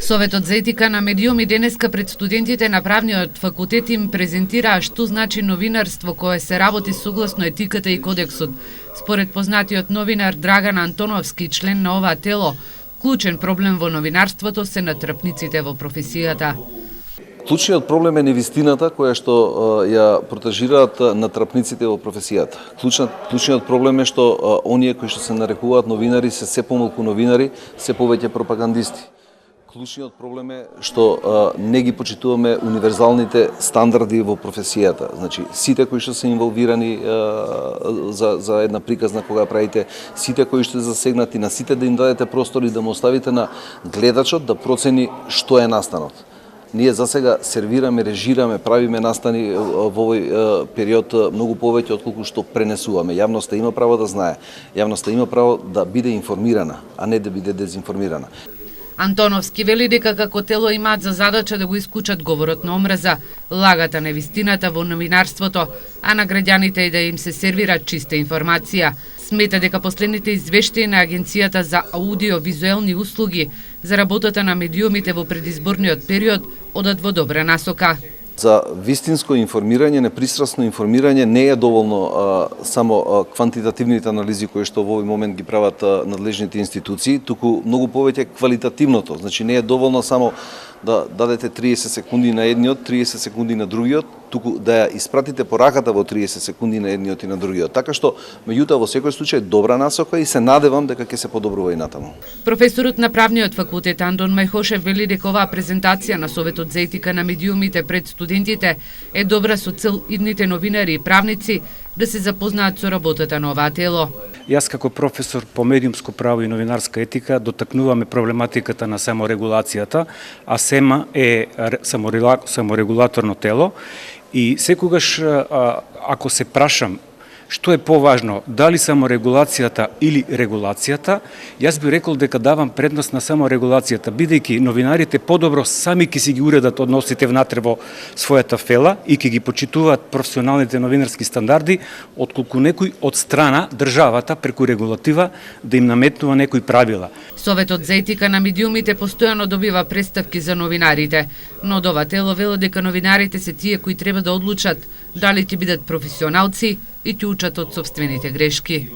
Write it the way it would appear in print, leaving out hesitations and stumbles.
Советот за етика на медиуми денеска пред студентите на правниот факултет им презентираа што значи новинарство кое се работи согласно етиката и кодексот. Според познатиот новинар Драган Антоновски, член на ова тело, клучен проблем во новинарството се натрпниците во професијата. Клучниот проблем е невистината која што ја протежираат натрапниците во професијата. Клучниот проблем е што оние кои што се нарекуваат новинари се помалку новинари, се повеќе пропагандисти. Клучниот проблем е што не ги почитуваме универзалните стандарди во професијата. Значи, сите кои што се инволвирани за една приказна кога правите, сите кои што се засегнати, на сите да им дадете простор и да му оставите на гледачот да процени што е настанот. Ние засега сервираме, режираме, правиме настани во овој период многу повеќе отколку што пренесуваме. Јавноста има право да знае. Јавноста има право да биде информирана, а не да биде дезинформирана. Антоновски вели дека како тело имаат за задача да го исклучат говорот на омраза, лагата, невистината во новинарството, а на граѓаните и да им се сервира чиста информација. Смета дека последните извештаи на Агенцијата за аудио-визуелни услуги за работата на медиумите во предизборниот период одат во добра насока. За вистинско информирање, непристрасно информирање не е доволно само квантитативните анализи кои што во овој момент ги прават надлежните институции, туку многу повеќе квалитативното. Значи не е доволно само да дадете 30 секунди на едниот, 30 секунди на другиот, туку да ја испратите пораката во 30 секунди на едниот и на другиот. Така што, меѓутоа, во секој случај добра насока и се надевам дека ќе се подобрува и натаму. Професорот на правниот факултет Андон Мајхошев вели дека оваа презентација на Советот за етика на медиумите пред студентите е добра со цел идните новинари и правници да се запознаат со работата на оваа тело. Јас како професор по медиумско право и новинарска етика дотакнуваме проблематиката на саморегулацијата, а СЕМА е саморегулаторно тело и секогаш ако се прашам што е поважно, дали саморегулацијата или регулацијата, јас би рекол дека давам предност на саморегулацијата, бидејќи новинарите подобро сами ќе си ги уредат односите внатре во својата фела и ќе ги почитуваат професионалните новинарски стандарди, отколку некој од страна државата преку регулатива да им наметнува некои правила. Советот за етика на медиумите постојано добива представки за новинарите, но од ова тело вели дека новинарите се тие кои треба да одлучат дали ќе бидат професионалци и ќе учат од сопствените грешки.